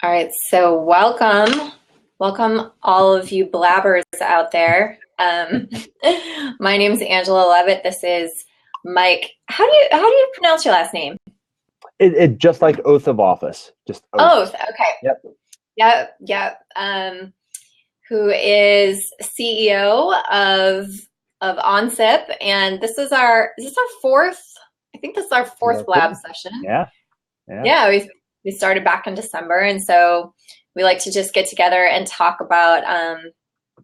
All right, so welcome all of you blabbers out there. My name is Angela Leavitt. This is Mike. How do you pronounce your last name? It just like oath of office, just oath. Oeth. Okay. Yep. Yep. Who is CEO of OnSIP, and this is our fourth. I think this is our fourth blab session. Yeah. Yeah, we started back in December, and so we like to just get together and talk about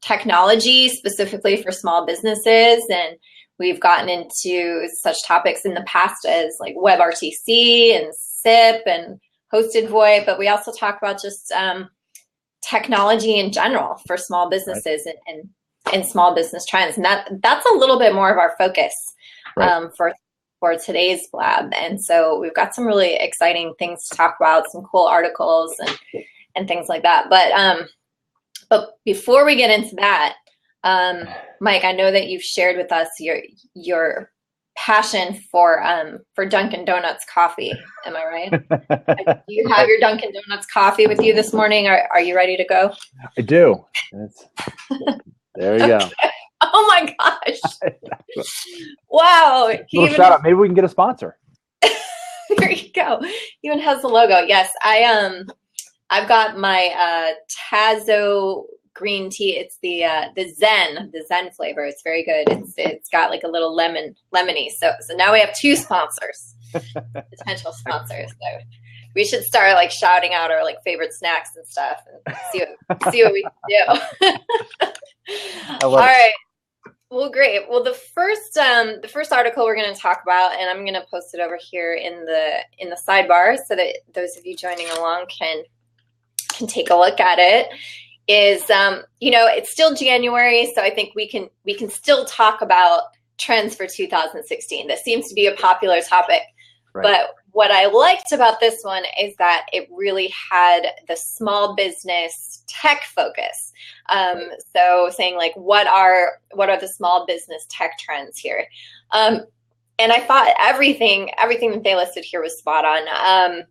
technology specifically for small businesses. And we've gotten into such topics in the past as like WebRTC and SIP and hosted VoIP, but we also talk about just technology in general for small businesses, right, and small business trends. And that's a little bit more of our focus, right, for today's blab. And so we've got some really exciting things to talk about, some cool articles and things like that. But before we get into that, Mike, I know that you've shared with us your passion for Dunkin' Donuts coffee. Am I right? Do you have your Dunkin' Donuts coffee with you this morning? Are you ready to go? I do. There you go. Oh my gosh. Wow. Little shout out. Maybe we can get a sponsor. There you go. Even has the logo. Yes. I've got my Tazo green tea. It's the Zen flavor. It's very good. It's got like a little lemony. So now we have two sponsors, potential sponsors. So we should start like shouting out our like favorite snacks and stuff and see what we can do. All right. Well, great. Well, the first article we're going to talk about, and I'm going to post it over here in the sidebar so that those of you joining along can take a look at it, is it's still January, so I think we can still talk about trends for 2016. That seems to be a popular topic. Right. But what I liked about this one is that it really had the small business tech focus. So saying like, what are the small business tech trends here? And I thought everything that they listed here was spot on.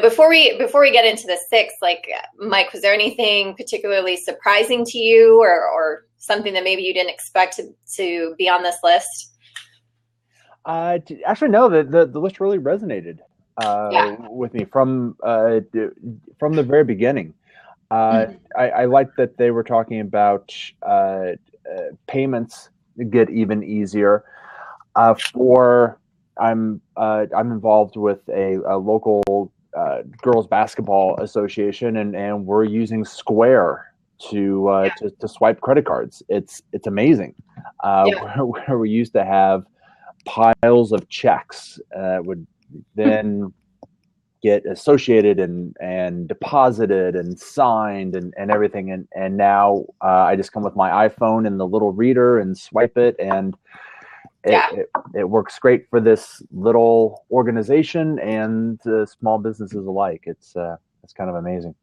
Before we get into the six, like Mike, was there anything particularly surprising to you or something that maybe you didn't expect to be on this list? Actually, no. The list really resonated with me from the very beginning. I like that they were talking about payments get even easier. I'm involved with a local girls basketball association, and we're using Square to swipe credit cards. It's amazing. Where we used to have piles of checks would then get associated and deposited and signed and everything. And now I just come with my iPhone and the little reader and swipe it, and it works great for this little organization and small businesses alike. It's kind of amazing.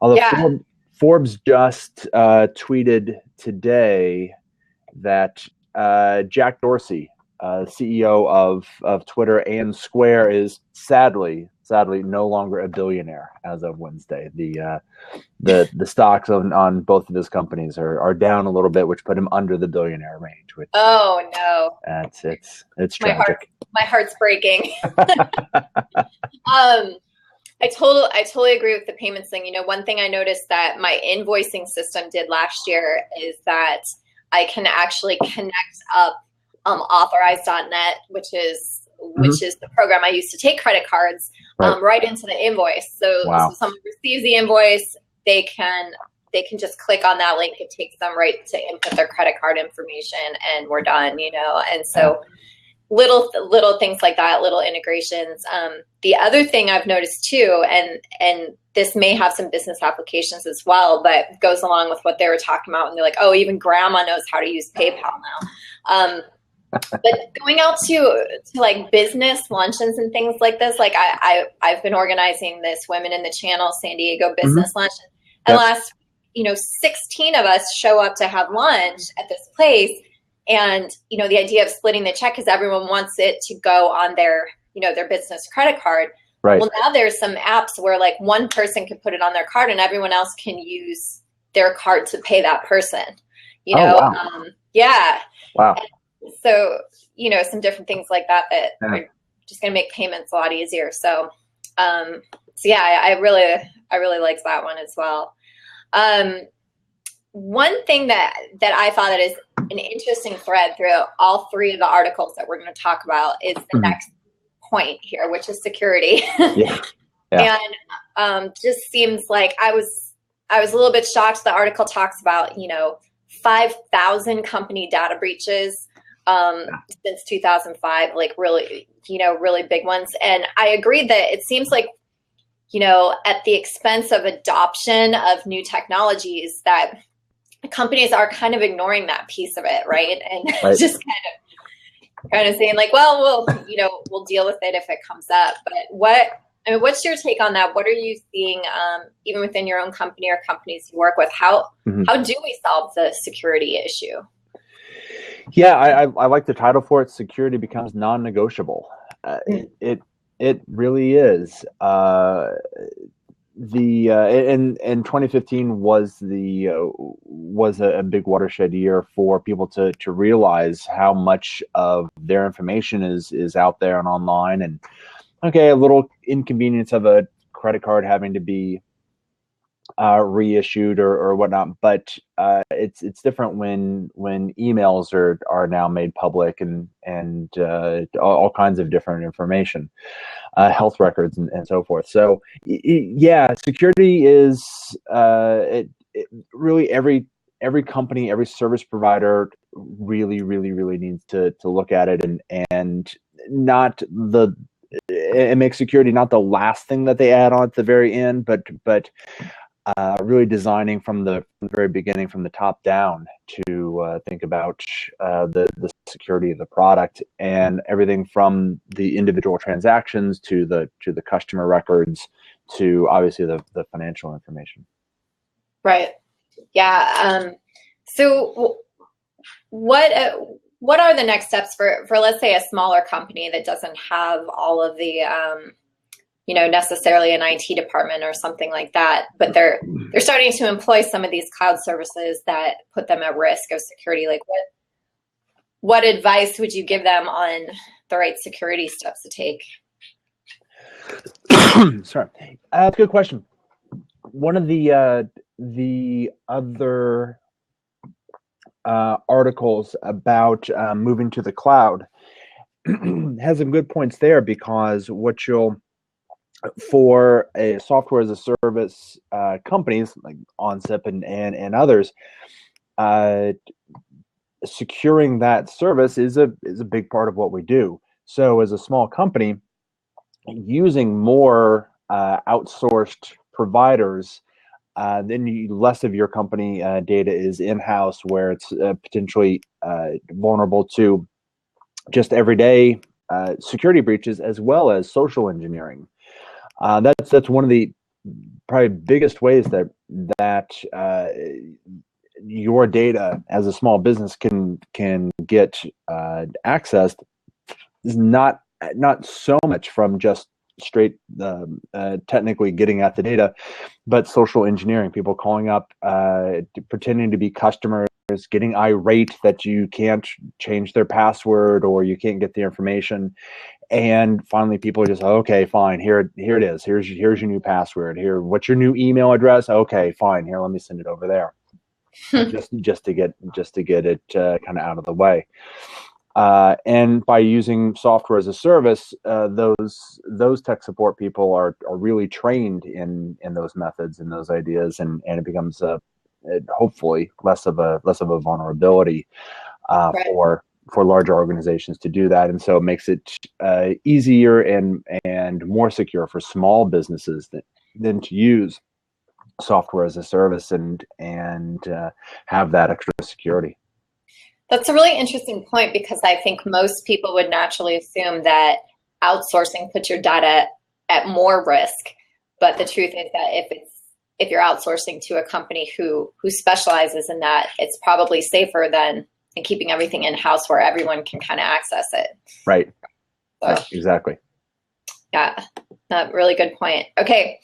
Although Forbes just tweeted today that Jack Dorsey, CEO of Twitter and Square, is sadly no longer a billionaire as of Wednesday. The stocks on both of his companies are down a little bit, which put him under the billionaire range. Which, oh no, it's tragic. My heart's breaking. I totally agree with the payments thing. One thing I noticed that my invoicing system did last year is that I can actually connect up authorize.net, which is the program I use to take credit cards, right into the invoice. So if someone receives the invoice, they can just click on that link. It takes them right to input their credit card information, and we're done. And so little things like that, little integrations. The other thing I've noticed too, and this may have some business applications as well, but goes along with what they were talking about. And they're like, oh, even grandma knows how to use PayPal now. But going out to like business luncheons and things like this, like I've been organizing this Women in the Channel San Diego business luncheon, and last 16 of us show up to have lunch at this place, and the idea of splitting the check, because everyone wants it to go on their their business credit card. Right. Well, now there's some apps where like one person can put it on their card and everyone else can use their card to pay that person, you know? Wow. Yeah. Wow. So, you know, some different things like that Yeah. are just going to make payments a lot easier. So, yeah, I really liked that one as well. One thing that I thought that is an interesting thread through all three of the articles that we're going to talk about is the next point here, which is security. Yeah. Yeah. And just seems like I was a little bit shocked. The article talks about, you know, 5,000 company data breaches since 2005, like really, you know, really big ones. And I agree that it seems like, you know, at the expense of adoption of new technologies, that companies are kind of ignoring that piece of it, right? And Right. just kind of saying like, well, we'll deal with it if it comes up. But what's your take on that? What are you seeing, even within your own company or companies you work with? How do we solve the security issue? Yeah, I like the title for it. Security becomes non-negotiable. It really is. In 2015 was a big watershed year for people to realize how much of their information is out there and online. And okay, a little inconvenience of a credit card having to be reissued or whatnot, but it's different when emails are now made public and all kinds of different information, health records and so forth. So yeah, security is really every company, every service provider really needs to look at it and not it makes security not the last thing that they add on at the very end, but really designing from the very beginning, from the top down, to think about the security of the product and everything from the individual transactions to the customer records to obviously the financial information. Right. Yeah. So what are the next steps for let's say a smaller company that doesn't have all of the necessarily an IT department or something like that, but they're starting to employ some of these cloud services that put them at risk of security? Like what advice would you give them on the right security steps to take? Sorry, that's a good question. One of the other articles about moving to the cloud has some good points there, because for a software as a service companies like OnSIP and others, securing that service is a big part of what we do. So as a small company, using more outsourced providers, then less of your company data is in-house, where it's potentially vulnerable to just everyday security breaches as well as social engineering. That's one of the probably biggest ways that your data as a small business can get accessed, is not so much from just straight technically getting at the data, but social engineering, people calling up, pretending to be customers, getting irate that you can't change their password or you can't get the information. And finally, people are just, okay, fine, here it is. Here's your new password. Here, what's your new email address? Okay, fine. Here, let me send it over there. just to get it kind of out of the way. And by using software as a service, those tech support people are really trained in those methods and those ideas, and it becomes hopefully less of a vulnerability Right. for larger organizations to do that. And so it makes it easier and more secure for small businesses than to use software as a service and have that extra security. That's a really interesting point, because I think most people would naturally assume that outsourcing puts your data at more risk. But the truth is that if you're outsourcing to a company who specializes in that, it's probably safer than keeping everything in-house where everyone can kind of access it. Right. So, Yeah, exactly. Yeah, really good point. Okay,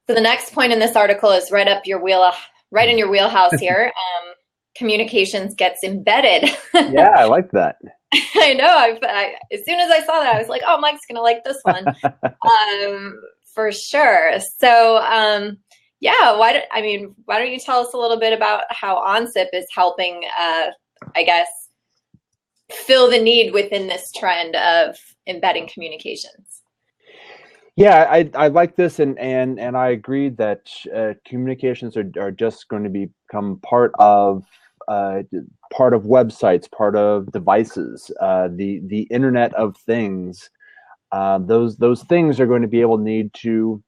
so the next point in this article is right in your wheelhouse here. Communications gets embedded. Yeah, I like that. I know. As soon as I saw that, I was like, "Oh, Mike's gonna like this one, for sure." So, yeah. Why don't you tell us a little bit about how OnSIP is helping, I guess, fill the need within this trend of embedding communications? Yeah, I like this, and I agree that communications are just going to become part of websites, part of devices, the Internet of Things. Those things are going to be able to need to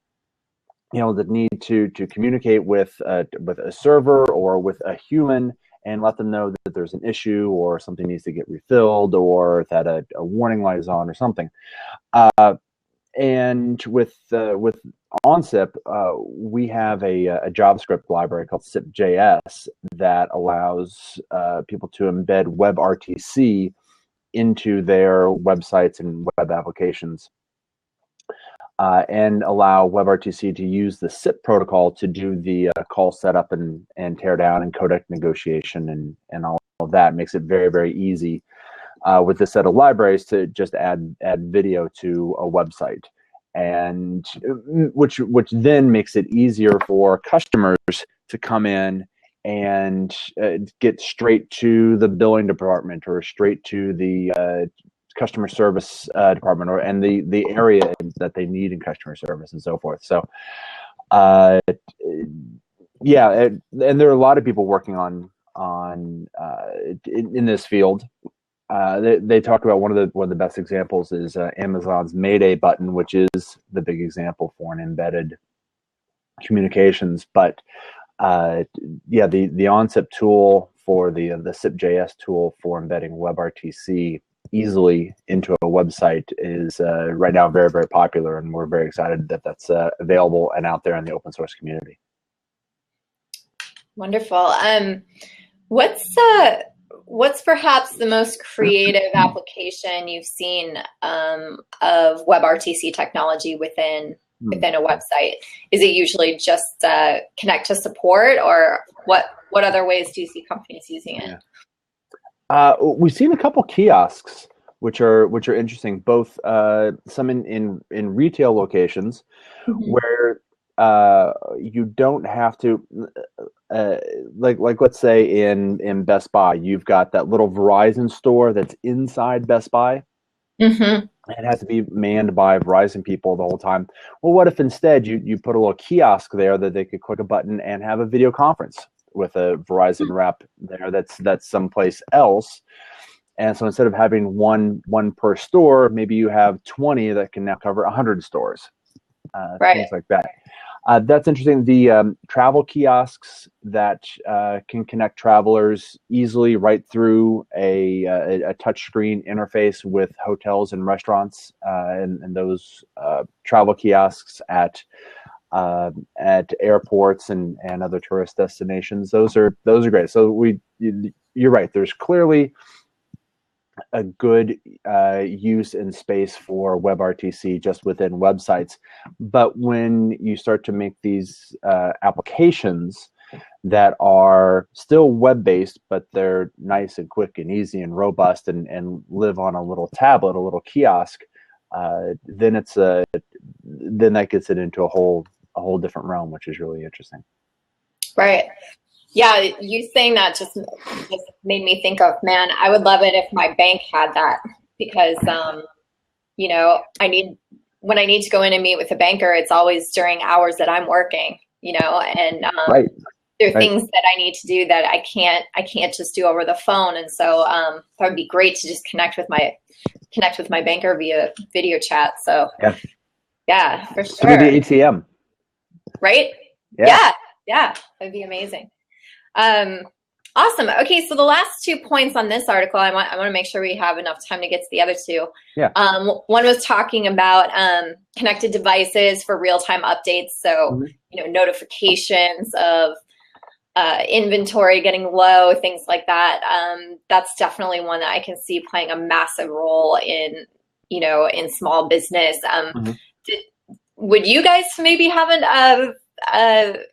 communicate with a server or with a human and let them know that there's an issue or something needs to get refilled or that a warning light is on or something. And with OnSIP, we have a JavaScript library called SIP.js that allows people to embed WebRTC into their websites and web applications, and allow WebRTC to use the SIP protocol to do the call setup and tear down and codec negotiation and all of that. Makes it very, very easy with this set of libraries to just add video to a website, and which then makes it easier for customers to come in and get straight to the billing department or straight to the customer service department and the area that they need in customer service and so forth. So yeah, and there are a lot of people working on in this field. They talk about one of the best examples is Amazon's Mayday button, which is the big example for an embedded communications. But yeah, the OnSIP tool for the SIP.js tool for embedding WebRTC easily into a website is right now very, very popular, and we're very excited that that's available and out there in the open source community. Wonderful. What's perhaps the most creative application you've seen of WebRTC technology within a website? Is it usually just connect to support, or what other ways do you see companies using it? We've seen a couple kiosks which are interesting, both some in retail locations where you don't have to like let's say in Best Buy, you've got that little Verizon store that's inside Best Buy. It has to be manned by Verizon people the whole time. Well, what if instead you put a little kiosk there that they could click a button and have a video conference with a Verizon rep there that's someplace else? And so instead of having one per store, maybe you have 20 that can now cover 100 stores, things like that. That's interesting. The travel kiosks that can connect travelers easily right through a touchscreen interface with hotels and restaurants, and those travel kiosks at airports and other tourist destinations. Those are great. So you're right. There's clearly a good use in space for WebRTC just within websites. But when you start to make these applications that are still web-based, but they're nice and quick and easy and robust and live on a little tablet, a little kiosk, then that gets it into a whole different realm, which is really interesting. Right. Yeah, you saying that just made me think of, man, I would love it if my bank had that, because, when I need to go in and meet with a banker, it's always during hours that I'm working, and there are things that I need to do that I can't just do over the phone. And so that would be great to just connect with my banker via video chat. So yeah, for sure. To the ATM. Right? Yeah, that'd be amazing. Awesome. Okay, so the last 2 points on this article, I want to make sure we have enough time to get to the other two. Yeah. One was talking about connected devices for real-time updates. So, notifications of inventory getting low, things like that. That's definitely one that I can see playing a massive role in small business. Would you guys maybe have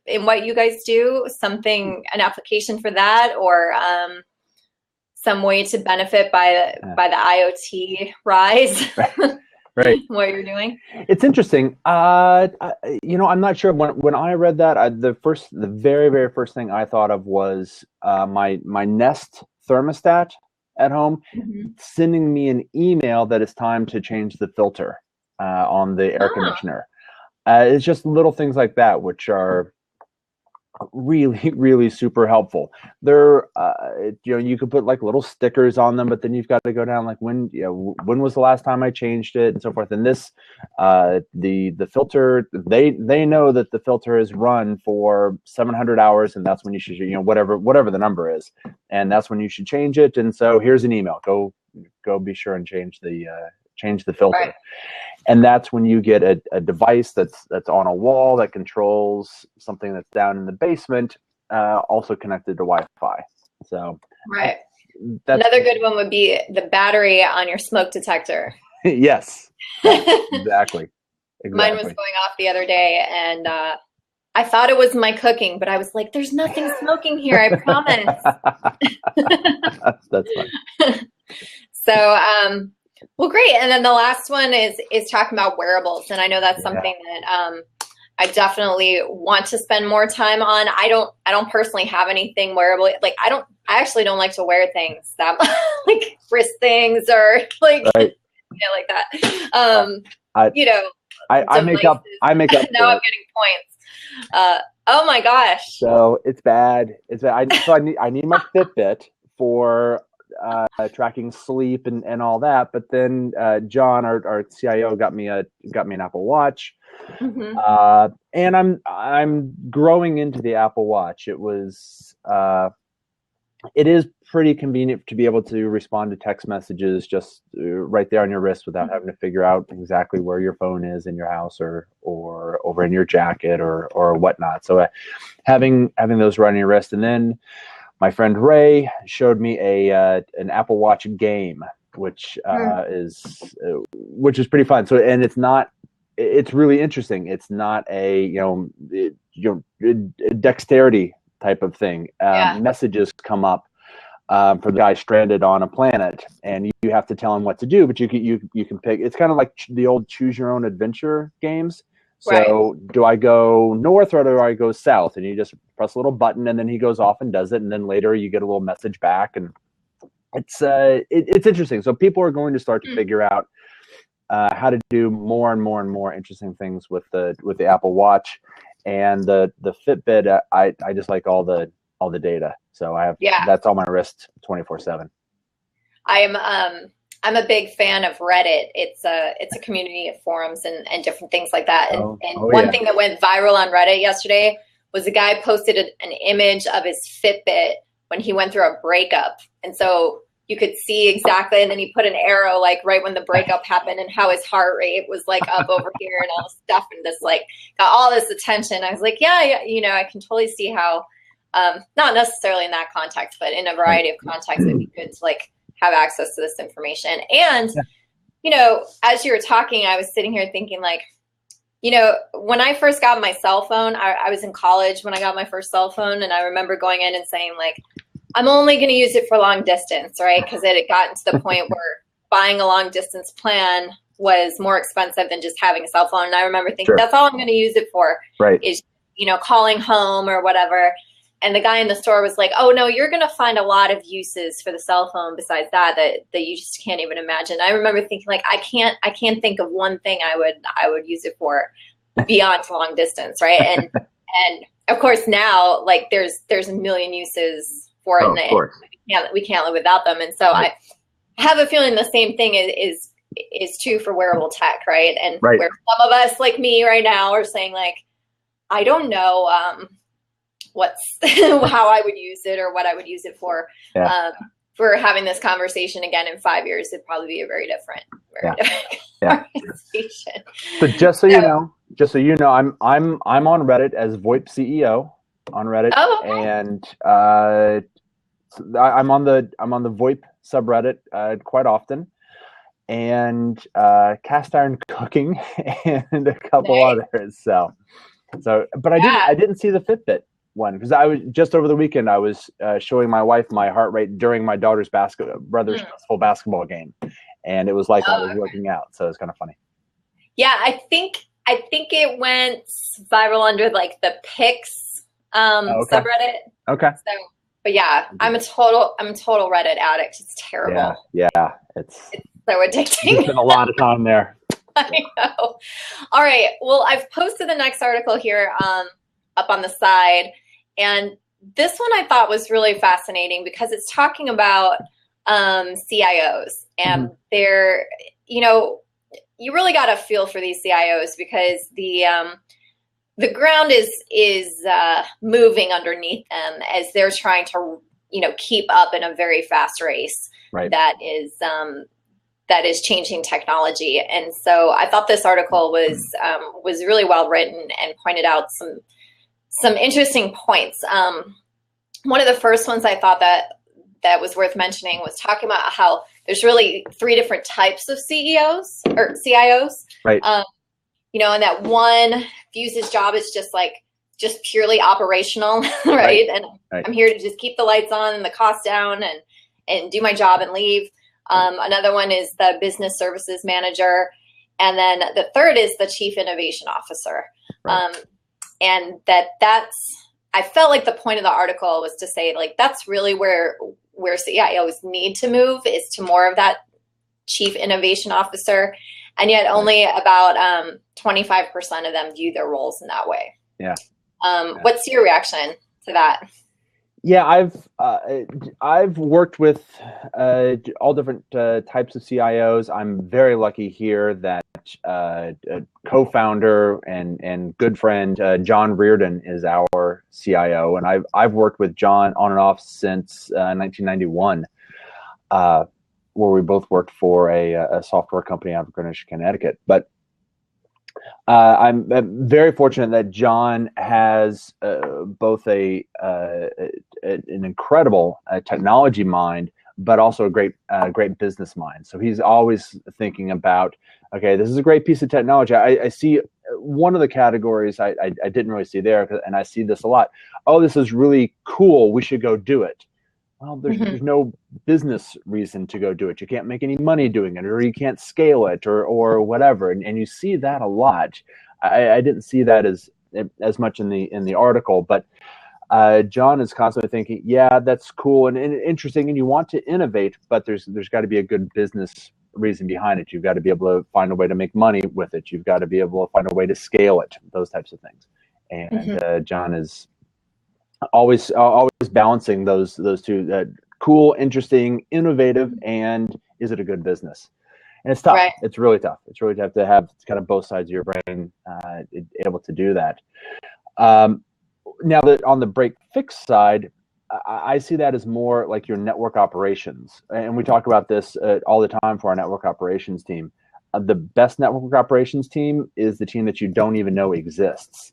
in what you guys do, an application for that, or some way to benefit by the IoT rise? Right. What you're doing? It's interesting. I'm not sure. When I read that, the very, very first thing I thought of was my Nest thermostat at home sending me an email that it's time to change the filter on the air conditioner. It's just little things like that, which are really, really super helpful. They're, you could put like little stickers on them, but then you've got to go down like when was the last time I changed it and so forth. And this, the filter, they know that the filter is run for 700 hours, and that's when you should, whatever the number is, and that's when you should change it. And so here's an email. Go be sure and change the filter. Right. And that's when you get a device that's on a wall that controls something that's down in the basement, also connected to Wi-Fi. So right. Another good one would be the battery on your smoke detector. Yes, exactly. Mine was going off the other day, and I thought it was my cooking, but I was like, "There's nothing smoking here, I promise." That's fun. So. Well, great. And then the last one is talking about wearables. And I know that's something that I definitely want to spend more time on. I don't personally have anything wearable. Like I actually don't like to wear things that like wrist things or like, like that. I make up. Now I'm getting points. Oh my gosh. So it's bad. It's bad. I need my Fitbit for tracking sleep and all that, but then John, our CIO, got me an Apple Watch, and I'm growing into the Apple Watch. It is pretty convenient to be able to respond to text messages just right there on your wrist without having to figure out exactly where your phone is in your house or over in your jacket or whatnot. So having those right on your wrist, and then my friend Ray showed me an Apple Watch game, which is pretty fun. So, and it's really interesting. It's not a dexterity type of thing. Messages come up for the guy stranded on a planet, and you have to tell him what to do. But you can pick. It's kind of like the old choose your own adventure games. So do I go north or do I go south? And you just press a little button, and then he goes off and does it. And then later you get a little message back, and it's interesting. So people are going to start to figure out how to do more and more and more interesting things with the Apple Watch, and the Fitbit. I just like all the data. So I have that's on my wrist 24/7. I'm a big fan of Reddit. It's a community of forums and different things like that. And one thing that went viral on Reddit yesterday was a guy posted an image of his Fitbit when he went through a breakup. And so you could see exactly, and then he put an arrow like right when the breakup happened and how his heart rate was like up over here and all this stuff, and this like got all this attention. I was like, yeah, I can totally see how, not necessarily in that context, but in a variety of contexts, it'd be good to like have access to this information. And, as you were talking, I was sitting here thinking like, when I first got my cell phone, I was in college when I got my first cell phone. And I remember going in and saying like, I'm only going to use it for long distance, right? Because it had gotten to the point where buying a long distance plan was more expensive than just having a cell phone. And I remember thinking, that's all I'm going to use it for, is, calling home or whatever. And the guy in the store was like, oh, no, you're going to find a lot of uses for the cell phone besides that you just can't even imagine. I remember thinking like, I can't think of one thing I would use it for beyond long distance. Right. And of course now, like there's a million uses for it, and we can't live without them. And so I have a feeling the same thing is true for wearable tech. Right. And where some of us like me right now are saying like, I don't know, how I would use it or what I would use it for. For having this conversation again in 5 years, it'd probably be a very different conversation. So just so you know, I'm on Reddit as VoIP CEO on Reddit, and I'm on the VoIP subreddit quite often. and cast iron cooking and a couple Nice. others. So, but Yeah. I didn't see the Fitbit one because I was just over the weekend. I was showing my wife my heart rate during my daughter's brother's full basketball game, and it was like I was working out. So it's kind of funny. Yeah, I think it went viral under like the Pics subreddit. Okay. So, but yeah, I'm a total Reddit addict. It's terrible. Yeah, it's so addicting. You spend a lot of time there. I know. All right. Well, I've posted the next article here up on the side, and this one I thought was really fascinating because it's talking about CIOs, and they're, you really got to feel for these CIOs because the ground is moving underneath them as they're trying to keep up in a very fast race that is changing technology. And so I thought this article was really well written and pointed out some interesting points. One of the first ones I thought that was worth mentioning was talking about how there's really 3 different types of CEOs or CIOs. Right. And that one views his job as just purely operational, right? And I'm here to just keep the lights on and the costs down and do my job and leave. Another one is the business services manager. And then the third is the chief innovation officer. And I felt like the point of the article was to say, that's really where CIOs need to move is to more of that chief innovation officer. And yet only about 25% of them view their roles in that way. Yeah. What's your reaction to that? Yeah, I've worked with all different types of CIOs. I'm very lucky here that co-founder and good friend John Reardon is our CIO, and I've worked with John on and off since 1991, where we both worked for a software company out of Greenwich, Connecticut. But I'm very fortunate that John has both an incredible technology mind, but also a great business mind. So he's always thinking about, okay, this is a great piece of technology. I see one of the categories I didn't really see there, and I see this a lot. Oh, this is really cool. We should go do it. Well, there's no business reason to go do it. You can't make any money doing it, or you can't scale it, or whatever. And you see that a lot. I didn't see that as much in the article, but John is constantly thinking, yeah, that's cool and interesting, and you want to innovate, but there's got to be a good business reason behind it. You've got to be able to find a way to make money with it. You've got to be able to find a way to scale it. Those types of things. And John is always balancing those two, cool, interesting, innovative, and is it a good business? And it's tough. Right. It's really tough. It's really tough to have kind of both sides of your brain able to do that. Now that on the break fix side, I see that as more like your network operations, and we talk about this all the time for our network operations team. The best network operations team is the team that you don't even know exists.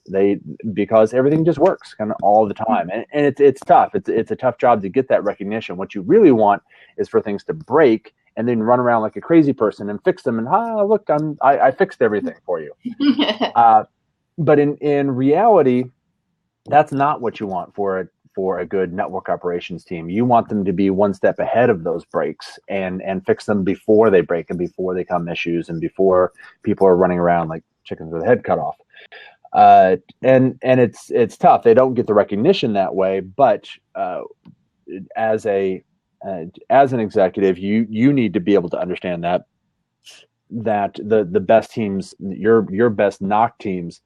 Because everything just works kind of all the time, and it's tough. It's a tough job to get that recognition. What you really want is for things to break and then run around like a crazy person and fix them. And look, I fixed everything for you. But in reality, that's not what you want for a good network operations team. You want them to be one step ahead of those breaks and fix them before they break and before they become issues and before people are running around like chickens with a head cut off. And it's tough. They don't get the recognition that way. But as an executive, you need to be able to understand that the best teams, your best knock teams,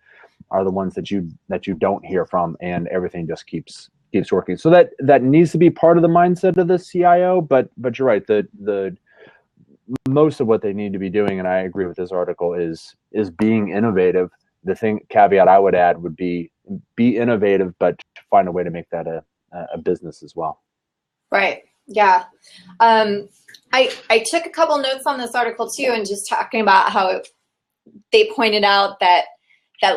are the ones that you don't hear from, and everything just keeps working. So that needs to be part of the mindset of the CIO. But you're right. The most of what they need to be doing, and I agree with this article, is being innovative. The caveat I would add would be innovative, but find a way to make that a business as well. Right. Yeah. I took a couple notes on this article too, and just talking about how they pointed out that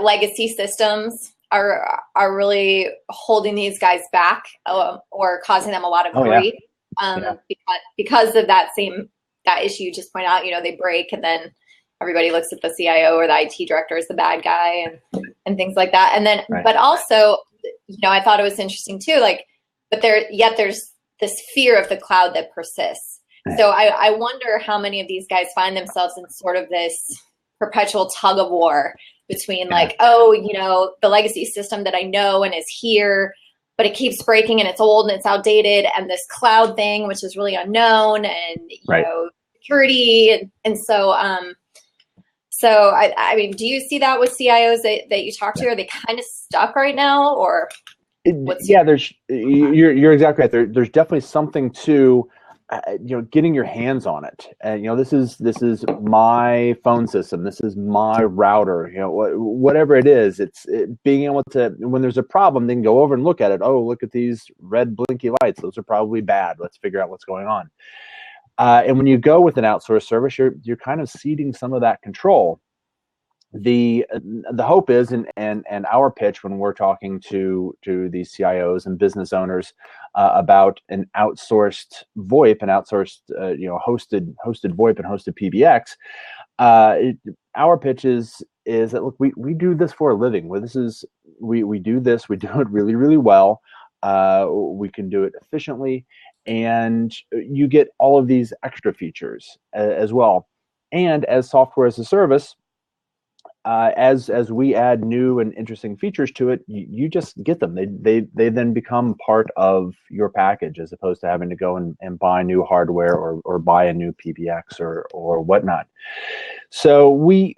legacy systems are really holding these guys back or causing them a lot of grief because of that same that issue you just point out, they break, and then everybody looks at the CIO or the IT director as the bad guy, and things like that. And then, but also, I thought it was interesting too, like, but there's this fear of the cloud that persists. So I wonder how many of these guys find themselves in sort of this perpetual tug of war between like, the legacy system that I know and is here, but it keeps breaking and it's old and it's outdated, and this cloud thing, which is really unknown, and, security. And so, I mean, do you see that with CIOs that you talk to? Are they kind of stuck right now, or you're exactly right. There's definitely something to getting your hands on it. And this is my phone system. This is my router. Whatever it is, being able to, when there's a problem, then go over and look at it. Oh, look at these red blinky lights. Those are probably bad. Let's figure out what's going on. And when you go with an outsourced service, you're kind of ceding some of that control. The hope is, and our pitch when we're talking to these CIOs and business owners about an outsourced VoIP, an outsourced hosted VoIP and hosted PBX, our pitch is that, look, we do this for a living. We do this. We do it really, really well. We can do it efficiently, and you get all of these extra features as well. And as software as a service, as we add new and interesting features to it, you just get them. They then become part of your package, as opposed to having to go and buy new hardware or buy a new PBX or whatnot. So we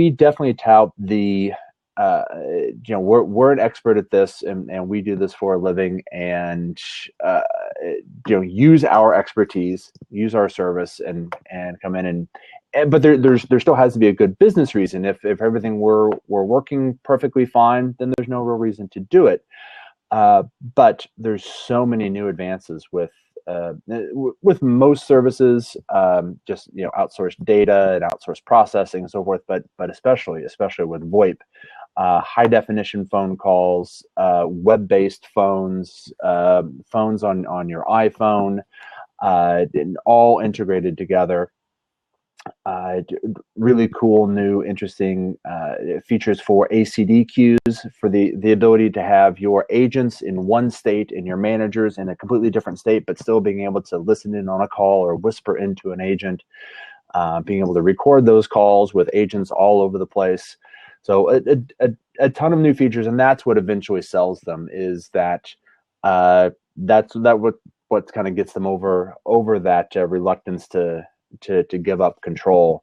definitely tout the we're an expert at this, and we do this for a living, and use our expertise, use our service, and come in and but there still has to be a good business reason. If everything were working perfectly fine, then there's no real reason to do it. But there's so many new advances with most services, just outsourced data and outsourced processing and so forth. But especially with VoIP, high definition phone calls, web-based phones, phones on your iPhone, and all integrated together. Really cool, new, interesting features for ACD queues, for the ability to have your agents in one state and your managers in a completely different state, but still being able to listen in on a call or whisper into an agent, being able to record those calls with agents all over the place. So a ton of new features, and that's what eventually sells them. Is that what kind of gets them over that reluctance to give up control.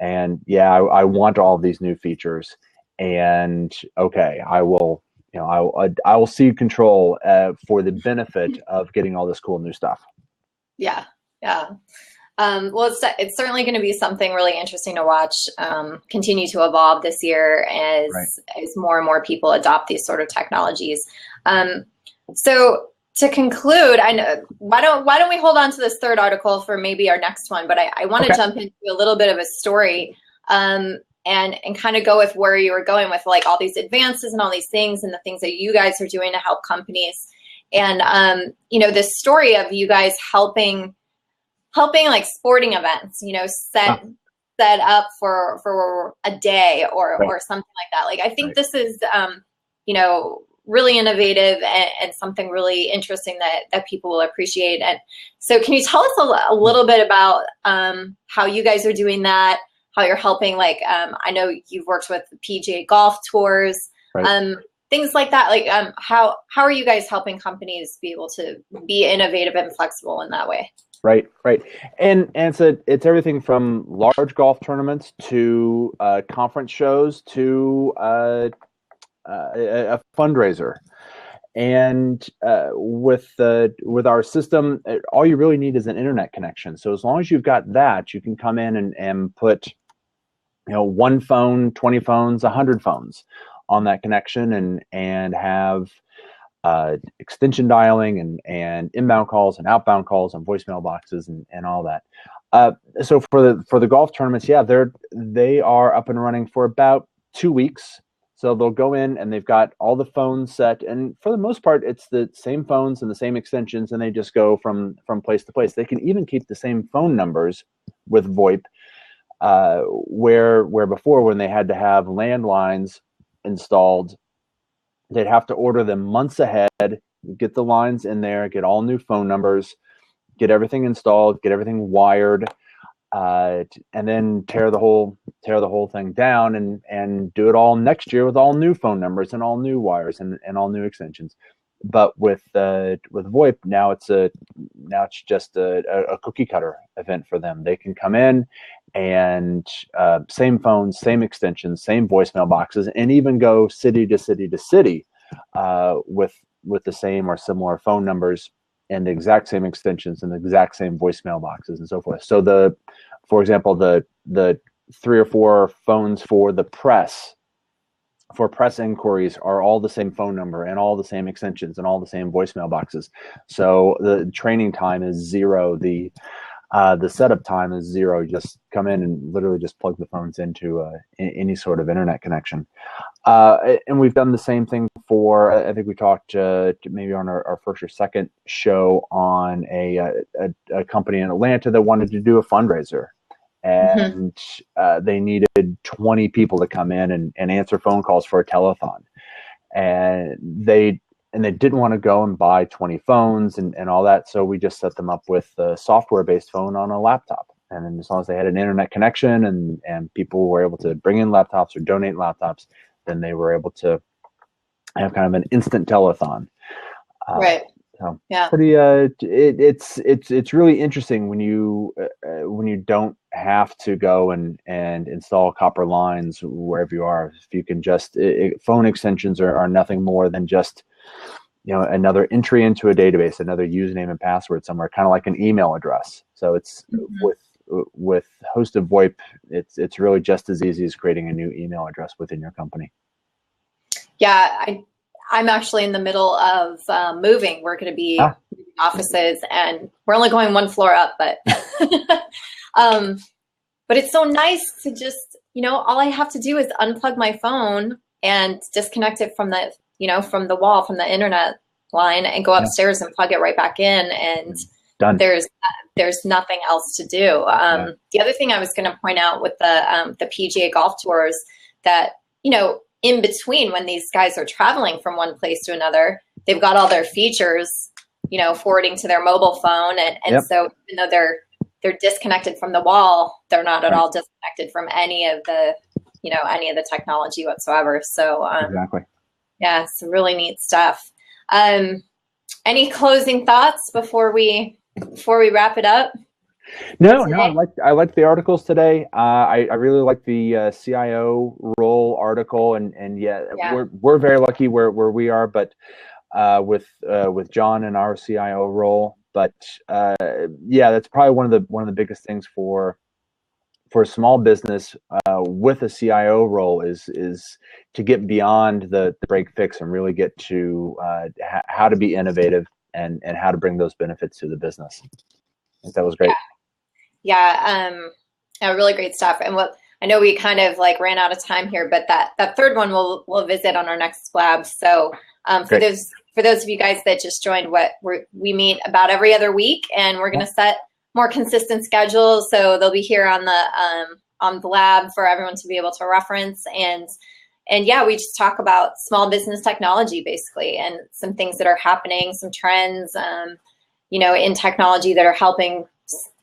And I want all of these new features, and I will cede control for the benefit of getting all this cool new stuff. Yeah. Well, it's certainly going to be something really interesting to watch continue to evolve this year as more and more people adopt these sort of technologies. So to conclude, I know, why don't we hold on to this third article for maybe our next one? But I want to jump into a little bit of a story and kind of go with where you were going with, like, all these advances and all these things and the things that you guys are doing to help companies. And this story of you guys helping like sporting events, set up for a day or something like that. Like, I think this is really innovative and something really interesting that people will appreciate. And so can you tell us a little bit about how you guys are doing that, how you're helping, like, I know you've worked with PGA Golf Tours, things like that. Like, how are you guys helping companies be able to be innovative and flexible in that way? Right. And it's everything from large golf tournaments to conference shows to a fundraiser. And with our system, all you really need is an internet connection. So as long as you've got that, you can come in and put one phone, 20 phones, 100 phones on that connection, and have extension dialing and inbound calls and outbound calls and voicemail boxes and all that. So for the golf tournaments, they are up and running for about 2 weeks. So they'll go in and they've got all the phones set, and for the most part, it's the same phones and the same extensions, and they just go from place to place. They can even keep the same phone numbers with VoIP, where before, when they had to have landlines installed, they'd have to order them months ahead, get the lines in there, get all new phone numbers, get everything installed, get everything wired, and then tear the whole thing down and do it all next year with all new phone numbers and all new wires and all new extensions. But with VoIP, now it's just a cookie cutter event for them. They can come in and same phones, same extensions, same voicemail boxes, and even go city to city to city with the same or similar phone numbers and the exact same extensions and the exact same voicemail boxes and so forth. So for example, the 3 or 4 phones for press inquiries are all the same phone number and all the same extensions and all the same voicemail boxes. So the training time is 0. The setup time is 0. Just come in and literally just plug the phones into any sort of internet connection. And we've done the same thing for, I think we talked maybe on our first or second show on a company in Atlanta that wanted to do a fundraiser. And they needed 20 people to come in and answer phone calls for a telethon. And they didn't want to go and buy 20 phones and all that. So we just set them up with a software-based phone on a laptop. And then as long as they had an internet connection and people were able to bring in laptops or donate laptops, then they were able to have kind of an instant telethon. Right. So yeah. Pretty. It's really interesting when you don't have to go and install copper lines wherever you are. If you can just phone extensions are nothing more than just another entry into a database, another username and password somewhere, kind of like an email address. So it's with hosted VoIP, it's really just as easy as creating a new email address within your company. Yeah, I'm actually in the middle of moving. We're going to be moving offices, and we're only going 1 floor up, but but it's so nice to just, all I have to do is unplug my phone and disconnect it from the, from the wall, from the internet line, and go upstairs and plug it right back in, and done. There's nothing else to do. The other thing I was going to point out with the PGA golf tours, that, in between, when these guys are traveling from one place to another, they've got all their features, forwarding to their mobile phone. And so even though they're disconnected from the wall, they're not at all disconnected from any of the technology whatsoever. So exactly. Yeah, it's really neat stuff. Any closing thoughts before we wrap it up? No, I like the articles today. I really like the CIO role article, and we're very lucky where we are, but with John and our CIO role. But that's probably one of the biggest things for a small business with a CIO role is to get beyond the break fix and really get to how to be innovative and how to bring those benefits to the business. I think that was great. Really great stuff. And I know we kind of ran out of time here, but that third one we'll visit on our next lab. So for those of you guys that just joined, we meet about every other week, and we're going to set more consistent schedules. So they'll be here on the lab for everyone to be able to reference. And we just talk about small business technology basically, and some things that are happening, some trends, in technology that are helping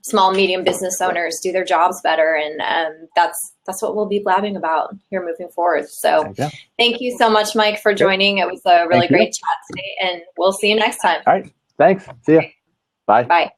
small, medium business owners do their jobs better. And that's what we'll be blabbing about here moving forward. So thank you so much, Mike, for joining. It was a really great chat today, and we'll see you next time. All right. Thanks. See ya. Bye. Bye.